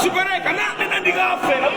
chipereka nane ndikafera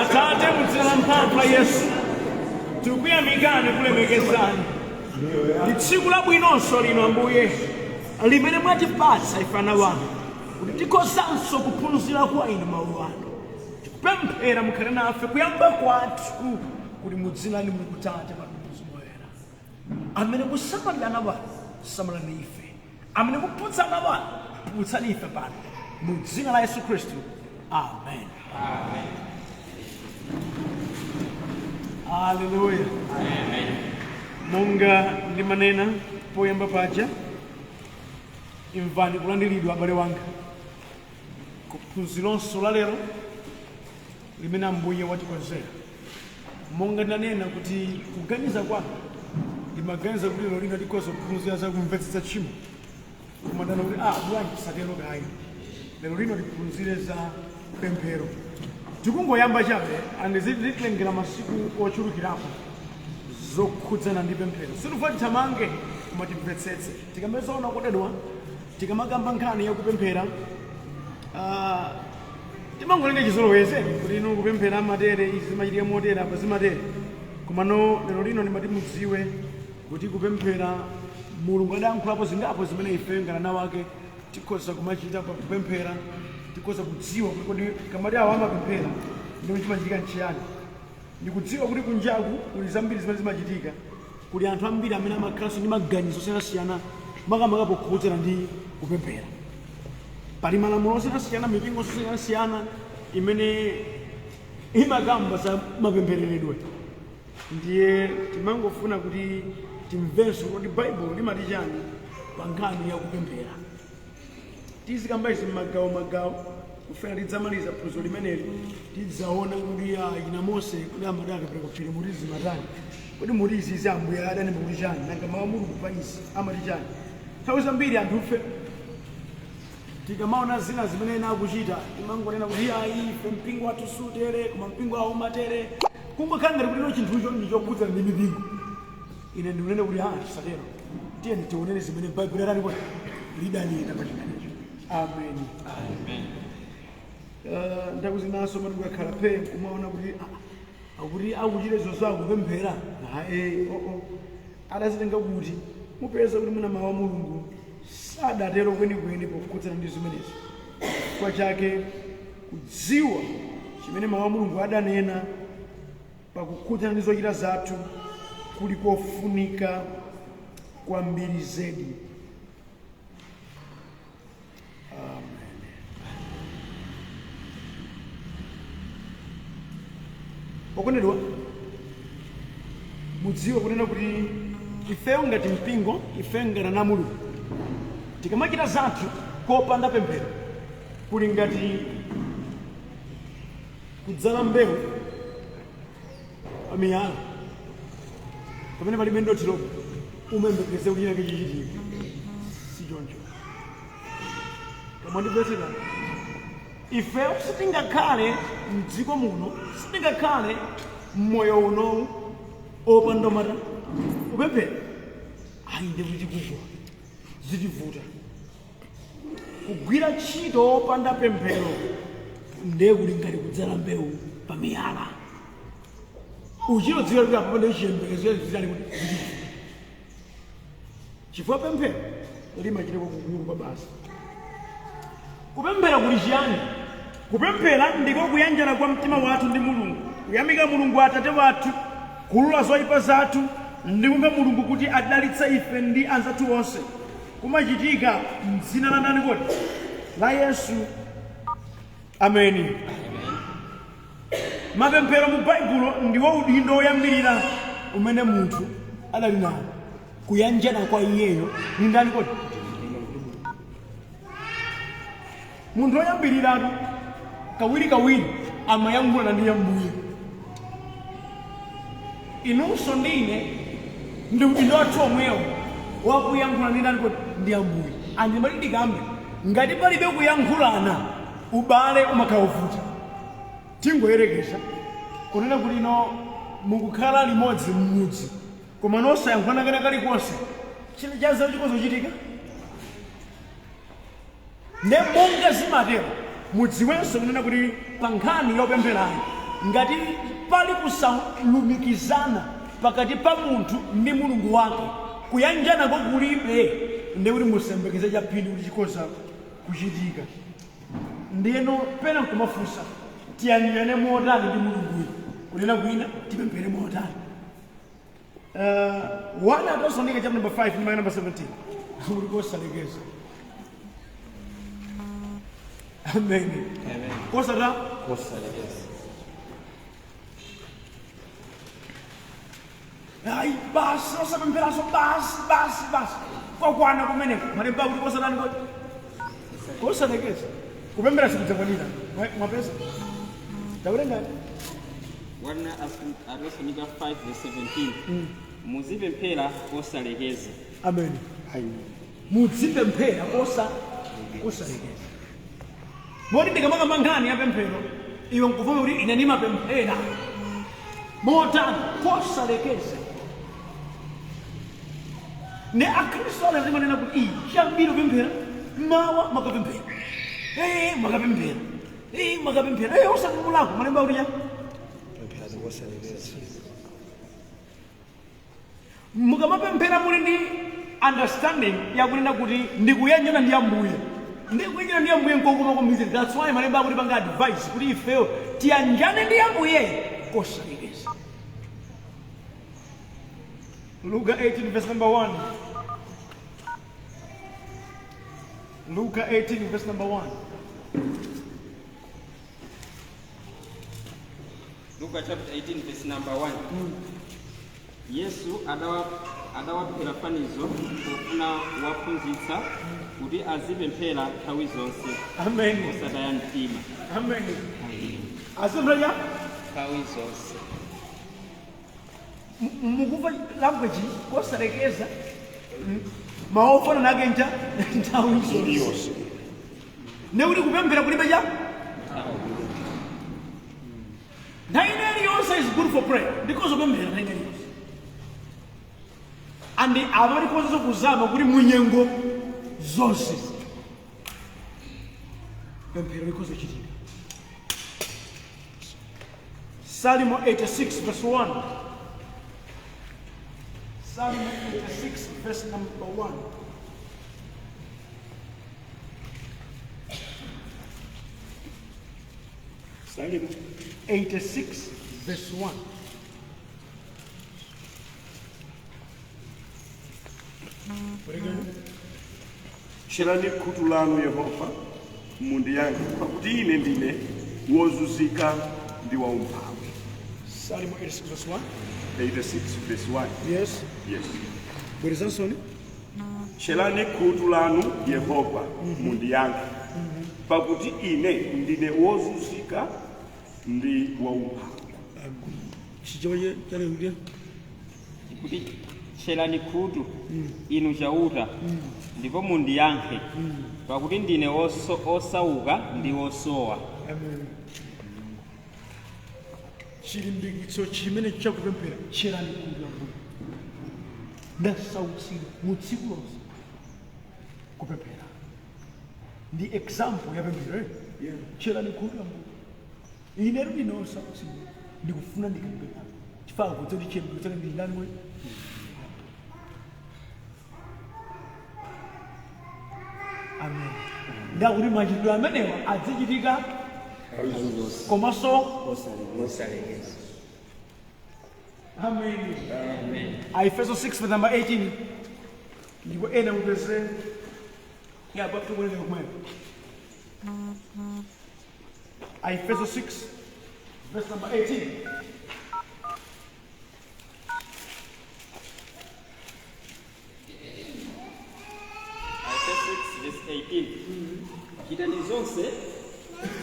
Atate muzina mpamvu Yesu tikuyamikani kulemekezani tsiku labwinonso lino Ambuye limene mwatipatsa ife ana wanu kuti tikozanso kuphunzira kwa inu mawu anu tikupemphera mukhale nafe kuyamba kwathu kuti mudzina lanu mukutate Mzimu Woyera amene kusamalira ana wanu samalirani ife amene kuphunzitsa ana wanu phunzitsani ife pano mu dzina la Yesu Khristu. Amen. Amen. Hallelujah. Amen. Monga ndimanena poyamba paja imvani kulandiridwa abale wanga kuphunzironso la lero limene Ambuye watikonzera. Monga ndanena kuti kuganiza kwanga ndimaganiza kuti lero lino tikoza kuphunzira za kumvetsetsa tchimo koma ndana kuti bwanji satero kayi lero lino tiphunzire za pemphero. Tikungoyamba chabe andizitengera masiku ochulukirapo zokhudzana ndi pemphero situfa tithamange koma timvetsetse tikamaona kodedwa tikamakamba nkhani yakupemphera timangolenga chizoloweze kuti ino kupemphera matere izi zimachitika motere apa zimatere koma no lero lino ndimati mudziwe kuti kupemphera Mulungu adayankhulapo zingapo zimene ife ngati ana wake tikhoza kumachita pa kupemphera tikoza kudziwa kuti kamati awo amapemphera ndipo chimachitika nchiyani ndikudziwa kuti kunjaku kuli zambiri zimene zimachitika kuli anthu ambiri amene amakhalanso ndi maganizo osiyanasiyana makamaka pokhudzana ndi kupemphera pali malamulo osiyanasiyana mipingo osiyanasiyana imene imakamba za mapemphereredwe ndiye timangofuna kuti timvenso kuti Baibulo limati chani pa nkhani ya kupemphera. Tizikamba izi magawo kufuna tidzamaliza phunziro limeneli tidzaona kuti ina Mose kuti amadaka pereka phiri muri zimatani kuti muri izi Ambuye adani muri chani nanga mawu Mulungu pa izi amati chani. Nthawi zambiri anthu ife tikamaona zina zimene ena akuchita timangonena kuti ife mpingo wathu sutere koma mpingo wawo umatere kungokhala ngati kuti ino chinthucho ndichokhudzana ndi mipingo. Ine ndikunena kuti tisatero tiye tionere zimene Baibulo lati kuti lidanena pa chimenecho. Amen. Amen. Ndakuzinaso mati kukakhala phe kumaona kuti akuchita zozako kupemphera adazitenga kuti mupeza kuti muna mawu a Mulungu sadatero kwenikweni pokhudzana ndi zimenezo. Kwa chake kudziwa chimene mawu a Mulungu adanena pakukhudzana ndi zochita zathu kuli kofunika kwambiri zedi. Okondedwa mudziwe kunena kuti ifeyo ngati mpingo ife ngati ana Mulungu tikamachita zathu kopanda pemphero kuli ngati kudzala mbewu pamiyala pamene palibe ndothiro umembekeze kuti china chichitika si choncho. Koma ndipeseka ife sitingakhale mdziko muno sitingakhale mmoyo uno opanda mata kupemphera ndikuti kugwa zitivuta kugwira ntchito opanda pemphero ndiye kuli ngati kudzala mbewu pamiyala. Uchidziwa kuti apo ndi chiyembekezo zitali kuti zitivuta chifukwa pemphero limachitiko kugulu kwa basi. Kupemphera kuli chiyani? kupemphera ndiko kuyanjana kwa mtima wathu ndi mulungu, kuyamika mulungu atate wathu, kulula zoyipa zathu ndi kumva mulungu kuti adalitse ife ndi anzathu onse. Kumachitika m'dzina la ndani kodi? La Yesu. Ameni. Mapemphero mu Baibulo ndiwo udindo oyambirira umene munthu adali nawo, kuyanjana kwa iyeyo ndi ndani kodi? Munthu oyambirira kawiri amayankhula ndi Ambuye. Inunso ndine ndi udindo wathu omwewo wakuyankhula ndi ndani kodi? Ndi Ambuye. Andimati ndikambe ngati palibe kuyankhulana ubale umakhala uvuta. Tingoyerekeza kunena kuti mukukhala limodzi m'mudzi koma nosayankhulana kena kalikonse, china chazo chikozochitika. Ne monga zimatero mudziwenso kunena kuti pa nkhani yopempherayo ngati pali kusalumikizana pakati pa munthu ndi mulungu wake, kuyanjana kulibe, ndi kuti musembekeze chaphindu kuti chikoza kuchitika. Ndiyeno pena nkumafunsa tiyanjane motani ndi mulunguyo, kunena kwina tipemphere motani. 1 Thessalonica chapter number 5 ndi number 17 uli kosalekeza. Amen. Kosata kosalekeza. Ai basi osapempheraso basi kwakwana kumeneko malemba kuti kosatani kodi? Kosalekeza. Kupemphera sikudzakwaniza mwapeza takulenga 1 Thessalonica 5:17 muzipemphera kosalekeza. Amen. Muzipemphera kosalekeza. Modi ndikamanga nkhani ya pemphero iwe nkuvuma kuti ine ndimapemphera motani kosalekeza. Ne akhristu lazima nena kuti chambiri kupemphera mawa makapemphera makapemphera makapemphera usakumulako malemba kuti ya mukamapemphera muli ndi understanding yakunena kuti ndikuyanjana ndi Ambuye, ndikuyanjana ndi Ambuye nkokuma kwambiri. That's why malemba akuti panga advice kuti ifeyo tiyanjane ndi Ambuye kosalekeza. Luka 18 verse number 1. Luka 18 verse number 1. Luka chapter 18 verse number 1. Yesu adawaphera fanizo pofuna waphunzitsa kuti azipemphera nthawi zonse. Amen. Osataya mtima. Amen. Azipemphera nthawi zonse. Mukuva language kosalekeza maofana nake nthawi zonse. Nekuti kupemphera kulibe cha nthawi iliyonse is good for prayer because kupemphera nthawi iliyonse. And abalikoza kuzama kuti munyengo zonse pemphera likoza chitika. Psalm 86 verse 1. Psalm 86 verse number 1. Psalm 86 verse 1. Tcherani khutu lanu Yehova mundiyankhe pakuti ine ndine wozunzika ndi waumphawi. Psalm 86 verse 1. 86 verse 1. Yes. Yes. Bwerezansoni. Tcherani khutu lanu Yehova mundiyankhe pakuti ine ndine wozunzika ndi waumphawi. Chichoye chale kuti Kuti tcherani khutu inu chauta ndipo mundiyankhe pakuti ndine osauka ndi osowa. Amen. Chilimbikitso chimene chakupemphera tcherani khutu la Mulungu. Ndasautsidwa mu tsiku lonse kupemphera ndi example ya pemphero. Tcherani khutu la Mulungu. Ine ndine osautsidwa ndikufuna ndikapemphera chifukwa kuti chiyembekezo chake ndi ndani mwe. Amen. Ndakuti machitidwe amenewa azichitika komanso amen. Efeso 6 verse number 18 ndipo ena mupeze yaba tukuleke kumwepo. Efeso 6 verse number 18. Verse 18. Chitani zonse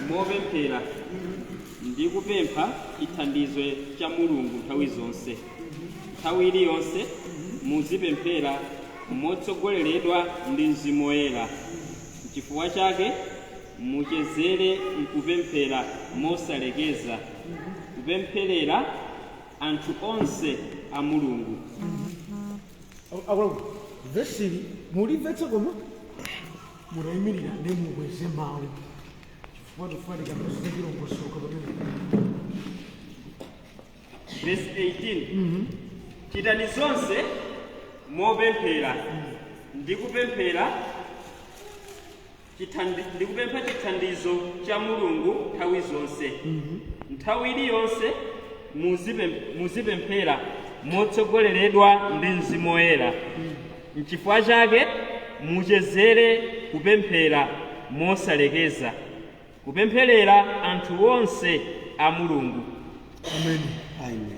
mopemphera ndi kupempha chithandizo cha Mulungu nthawi zonse. Nthawi iliyonse muzipemphera motsogoleredwa ndi Mzimu Woyera. Chifukwa chake muchezere kupemphera mosalekeza, kupempherera anthu onse a Mulungu. Vesili mulimvetsa koma murayimirira ndi mukweze mawu chifukwa tofanika muzikilongosoka pamene. Verse 18. Chitani zonse mopemphera ndi kupemphera chithandizo cha Mulungu nthawi zonse. Nthawi iliyonse muzipemphera motsogoleredwa ndi Mzimu Woyera. N'chifukwa chake muchezere kupemphera mosalekeza, kupempherera anthu onse a Mulungu. Amen.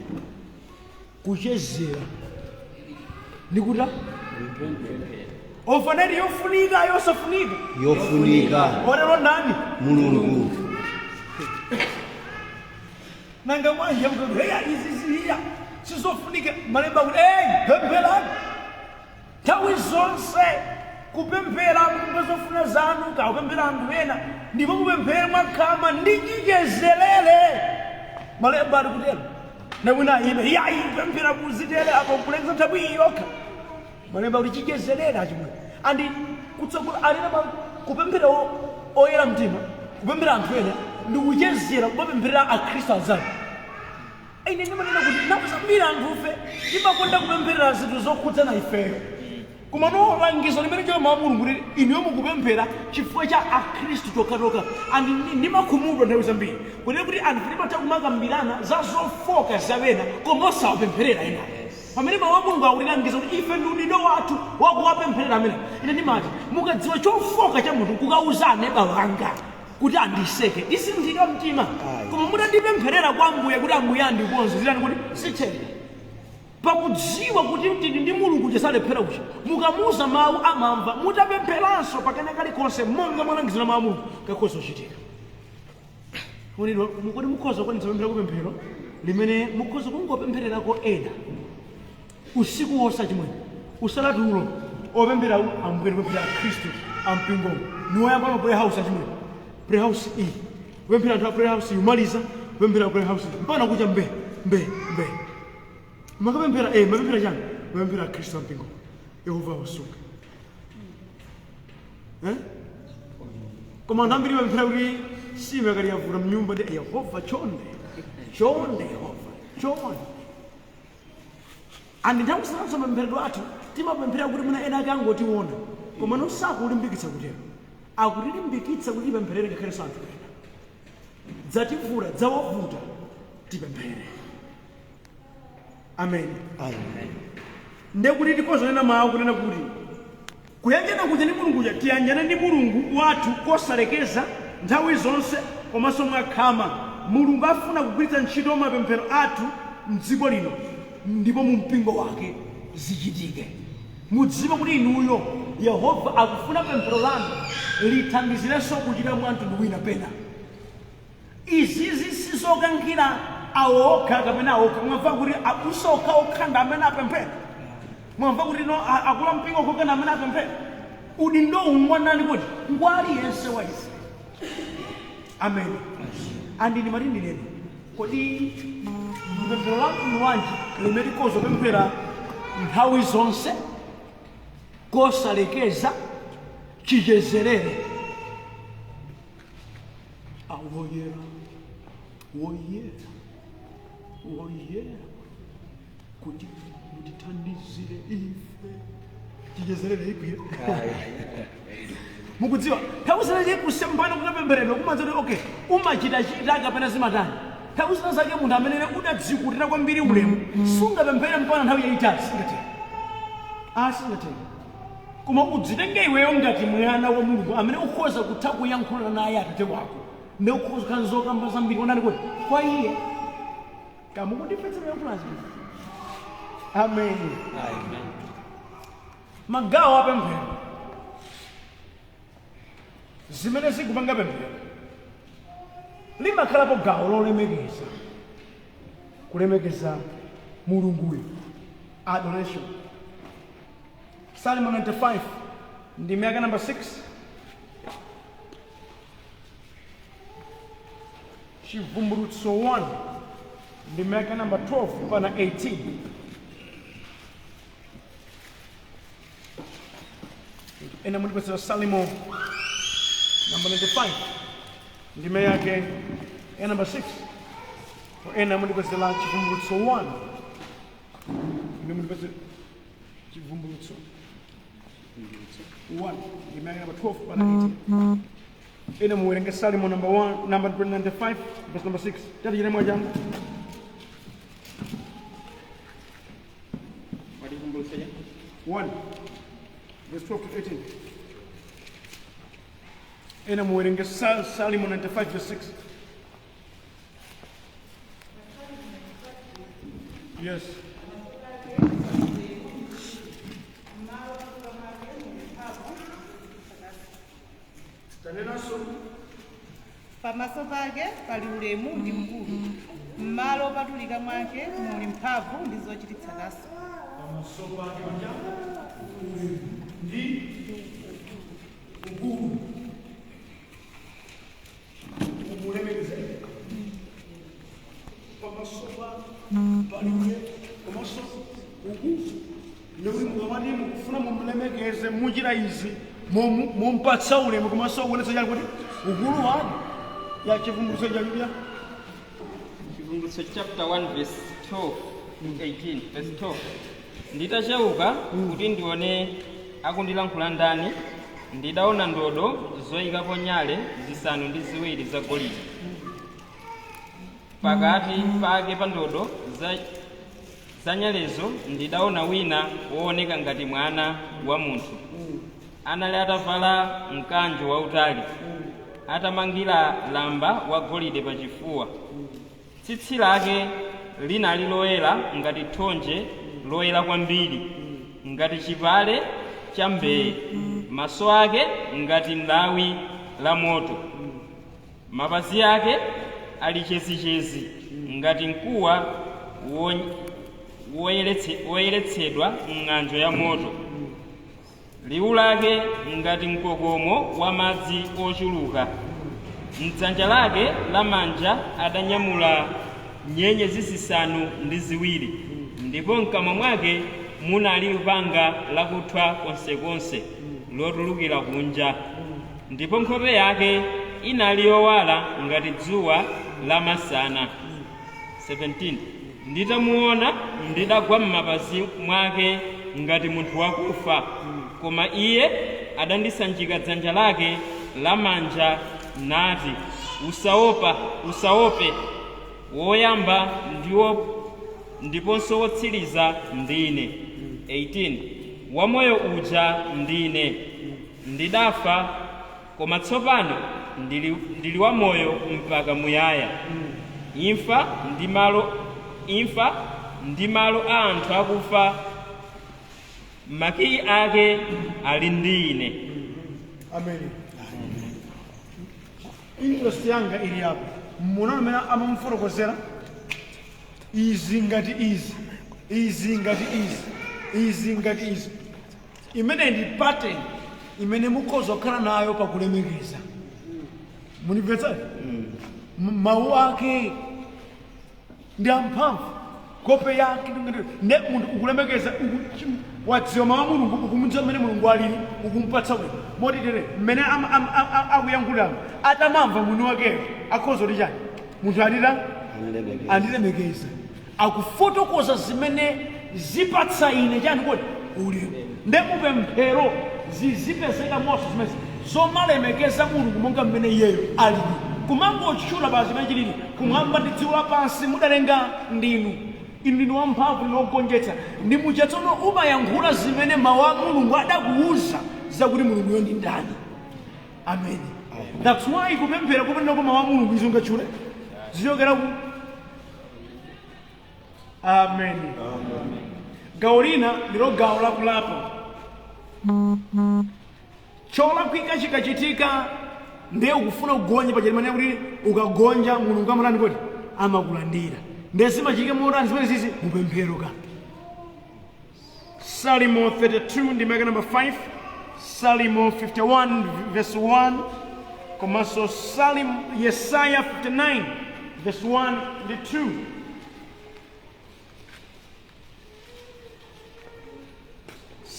Kuchezera nikuta ofaneri yofunika yosafunika yofunika orero ndani Mulungu. nanga mwanje mkulu heya iziziya sizofunika malemba kuti pempherani nthawi zonse kupemphera mungazofuna zanu ka kupemphera anthu ena ndipo kupemphera mwakhama ndi chichezerere malemba ali kutero nawina ine yayi kupemphera kuzitere apo kulekeza nthawi iyi yokha malemba kuti chichezerere achimwe andi kutsogola alina kupemphera oyera mtima kupemphera anthu ena ndi kuchezera kupemphera akhristu azanu. Ine ndimanena kuti nakuzambira anthufe timakonda kupemphera zinthu zokhudzana ifeyo koma nolangizo limene choma Mulungu kuti inu mukupemphera chifukwa cha akhristu tokhatoka andi ndimakhumudwa nthawi zambiri kuti anthu timatha kumakambirana za zofoka zawena koma osawapempherera ena pamene mawu a Mulungu akulangiza kuti ife ndi udindo wathu wakuwapempherera amene. Ine ndimati mukadziwa chofoka cha munthu kukauzane bawanga kuti andiseke isinthika mtima koma mutandipempherera kwa Ambuye kuti Ambuye andikonze zilani kuti sichera pakudziwa kuti mtili ndi Mulungu chesalephera kucha mukamuza mawu amamva mutapempheranso pakene kalikonse monga mwalangizira mawu a Mulungu kakhoza kuchitika. Kuti mukhoza kwanitsa pemphera kupemphero limene mukhoza kungopemphererako ena usiku wonse chimwene usalatulo opemphera Ambuye kupemphera Khristu ampingo niwoyamba pa prayer house achimwene prayer house iyi kupemphera anthu a prayer house yumaliza kupemphera prayer house mpana kucha mbe makapemphera mapemphera chani mapemphera Khristu ampingo Yehova wasunga koma anthu ambiri mapemphera kuti sime kali yavuta mnyumba ndi Yehova chonde Yehova chonde andi nthawi sananso mapempheredwe athu timapemphera kuti muna ena ake angotiona koma nosakulimbikitsa kutero akutilimbikitsa kuti tipempherere ngakhalenso anthu ena dzativula dzawavuta tipemphere. Amen. Ndekuti tikozanena mawu kunena kuti kuyanjana kuja ndi Mulungu tiyanjane ndi Mulungu wathu kosalekeza nthawi zonse komanso mwakhama. Mulungu afuna kugwiritsa ntchito mapemphero athu m'dziko lino ndipo mu mpingo wake zichitike. Mudziwe kuti inuyo Yehova akufuna pemphero lanu lithandizirenso kuchita mwanthu ndi wina pena. Izizi sizokankhira awokha kapena awokha mwamva kuti akusoka okhanda amene apemphera mwamva kuti no akula mpingo kokana amene apemphera udindo umwanani kuti ngwali yense wa ife. Amen. Andi ndi matindi lero kodi mpemphero lanu wanji limene likoza kupemphera nthawi zonse kosalekeza chichezerere woyera kuti mutithandizire ife chichezerere igwira mukudziwa nthawi zinache kusempana kukapemberedwa kumanza kuti okay umachitachita kapena zimatani nthawi zina zake munthu amene udadzikutira kwambiri ulemu sungapemphere mpana nthawi yayitali singathe koma udzitenge iweyo ngati mwana wa mulungu amene ukhoza kutha kuyankhula naye atate wako ne ukhoza kukhala zokamba zambiri onani kuti kwa iye kamukundipetsera yankhulazi amen magawo apemphero zimene zikupanga pemphero limakhalapo gawo kulemekeza mulunguyo adoration Psalm 95 ndime yake number 6 chivumbulutso 1 ndime yake number 12 pana 18 ena mulipesera Salimo number 95 ndime yake number 6 ena mulipesera chivumbulutso 1 ndime mulipesera chivumbulutso 1 ndime yake number 12 pana 18 ena muwerenge Salimo number 1 number 95 verse number 6 tati chine mwajanga Chivumbulutso 1 verse 12 to 18 ena muwerenge Salimo 95 verse 6 yes pamaso pake pali ulemu ndi mkulu m'malo opatulika mwake muli mphamvu ndi zochititsa kaso pamaso pake ndi ukulu umulemekeze pamaso paliwe pamaso ukulu ndikuti mukamati mukufuna mumulemekeze muchita izi mumpatsa ulemu komanso kuonetsa chali kuti ukulu wake ya chivumbulutso chakuya Chivumbulutso chapter 1 verse 12 to 18 verse 12 nditacheuka kuti ndione akundilankhula ndani ndidaona ndodo zoyikapo nyale zisanu ndi ziwiri zagolide pakati pake pa ndodo za nyalezo ndidaona wina wooneka ngati mwana wa munthu anali atavala mkanjo wautali atamangira lamba wa golide pachifuwa tsitsi lake linali loyera ngati thonje loyera kwambiri ngati chipale cha mbee maso ake ngati lawi la moto mapazi ake ali chezichezi ngati mkuwa woyeretsedwa m'ng'anjo ya moto liwu lake ngati mkokomo wa madzi ochuluka m'dzanja lake lamanja adanyamula nyenyezi zisanu ndi ziwiri ndipo mkamwa mwake munali lupanga lakuthwa konsekonse lotulukira kunja ndipo nkhope yake inali yowala ngati dzuwa lamasana 17 nditamuona ndidagwa m'mapazi mwake ngati munthu wakufa koma iye adandisanjika dzanja lake lamanja nati usaope woyamba ndiponso wotsiriza ndine 18 wamoyo uja ndine ndidafa koma tsopano ndili wamoyo mpaka muyaya imfa ndi malo a anthu akufa makiyi ake ali ndi ine amen interest yanga ili apo muno amene amamufotokozera izi ngati izi imene ndi pattern imene mukhoza kukhala nayo pakulemekeza munimvetsa mawu ake ndi amphamvu kope yake ne munthu ukulemekeza wadziwa mawu a mulungu ukumudziwa mmene mulungu alili ukumpatsa bwino motitere mmene akuyankhulamo atamamva mwini wakeyo akhoza kuti chani munthu andilemekeza akufotokoza zimene zipatsa ine chani kuti ulemu nde mupemphero zizipezeka monso zimene zomalemekeza mulungu monga mmene iyeyo alili kumangotchula basi zimene chilili kumwamba ndi dziko lapansi mudalenga ndinu ndinu wamphamvu ndinogonjetsa ndi muja tsono umayankhula zimene mawu a mulungu adakuwuza zakuti mulunguyo ndi ndani. Amen. That's why kupemphera kumeneko mawu a mulungu izongatchule zichokera ku. Amen. Gawo lina ndilo gawo lakulapa. Cholakwika chikachitika ndiye ukufuna kugonja pachilimane kuti ukagonja mulungu amatani kuti amakulandira ndiye zimachike motani zimene zizi mupemphero ka. Salimo 32 ndi maka number 5, Salimo 51 verse 1, komanso Yesaya 59 verse 1 ndi 2.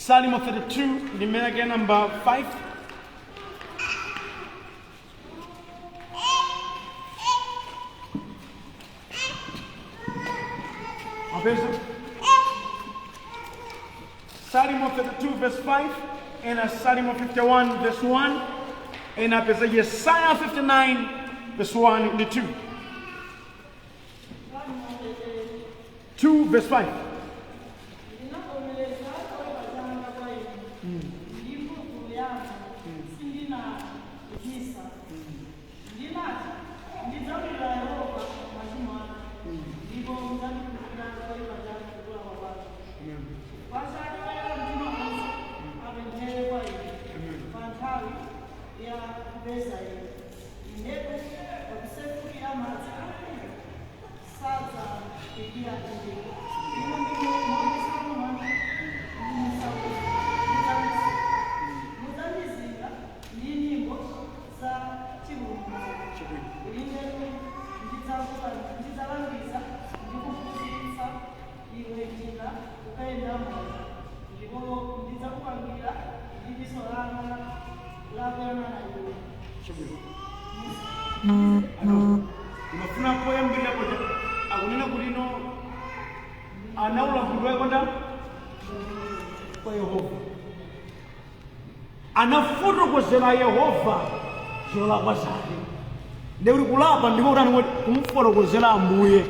Salimo 32 ndi maka number 5. Salimo 32 verse 5 and Salimo 51 verse 1 and Isaiah 59 verse 1 and 2. 2 verse 5. Unafuna poyambira kuti akunena kuti no anaulafundwa kwenda kwa Yehova anafotokozera Yehova zolakwa zake ndikuti kulapa ndipo utani kumfotokozera Ambuye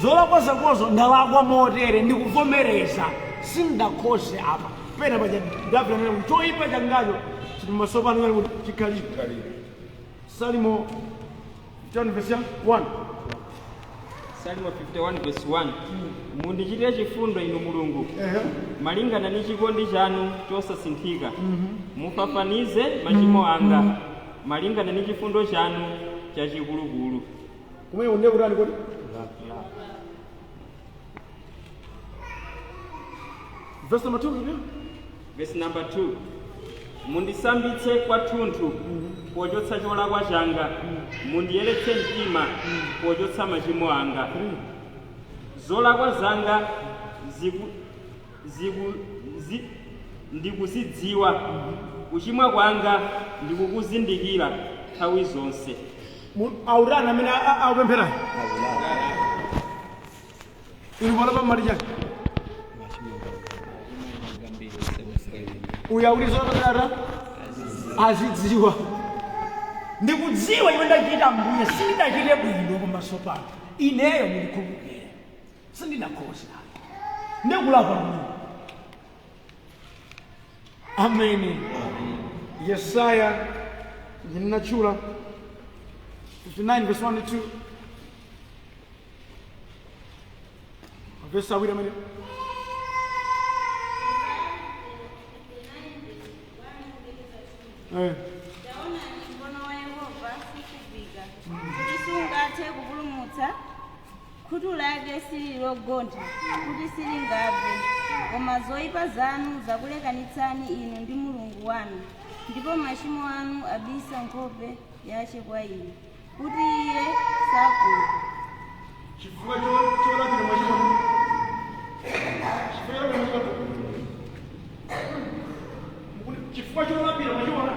zolakwa zakozo ndalakwa motere ndikuvomereza sindakhoze apa pena paja Davide anena kuti choyipa changacho chili masopano ngati kuti chikhalire. Salimo 51 verse 1. Salimo 51 verse 1. Mundichitire chifundo inu Mulungu malingana ndi chikondi chanu chosasinthika. Mufafanize machimo anga malingana ndi chifundo chanu chachikulukulu. Kumene unde kutani kuti verse number 2. Verse number 2. Mundisambitse kwathunthu pochotsa cholakwa changa mundiyeretse mtima pochotsa machimo anga. Zolakwa zanga ndikuzidziwa kuchimwa kwanga ndikukuzindikira nthawi zonse. Aurana amene akupemphera ilipona pamali chake uyaulizolakara azidziwa ndikudziwa iwe ndachita Mbuye sindachite bwino pamaso pano ineyo mundikhululukire sindinakhoza ndikulapa Mulungu. Amen. Yesaya ndinachula 59 verse 1 to 2. Verse awira amene Taona mkono wa Yehova sikuvika kuti sungathe kupulumutsa, khutu lake sililogontha kuti silingabve, koma zoyipa zanu zakulekanitsani inu ndi Mulungu wanu, ndipo machimo anu abisa nkhope yace kwa inu kuti iye sakumva. chifukwa cholapira machimo chifukwa cholapira machimo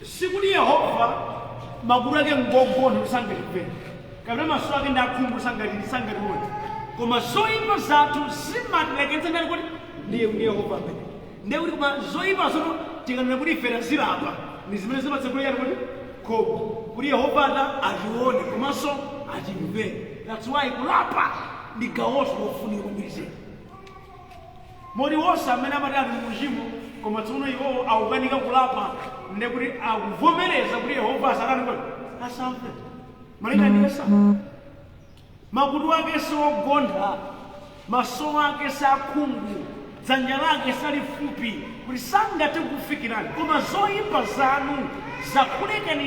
sikuti Yehova magulu ake ngogona kusangalive kapena maso ake ndakhumbu kusangaliwe koma zoyipa zathu zimatilekeza ndali kuti ndiye Yehova amene ndiye kuti koma zoyipa zoto tikanena kuti ife tazilapa ndi zimene zimatsekulira kuti koma kuti Yehova atione komanso atimvere. That's why kulapa ndi gawoso lofunika kwambiri. Modi wonse amene amati ali muchimo koma tsono iwo akukanika kulapa ndi kuti akuvomereza kuti Yehova asakani kuti asamve. Malinga ndi esa. Makutu ake siogontha, maso ake sakhungu, dzanja lake salifupi kuti sangathe kukufikirani, koma zoyipa zanu zakulekani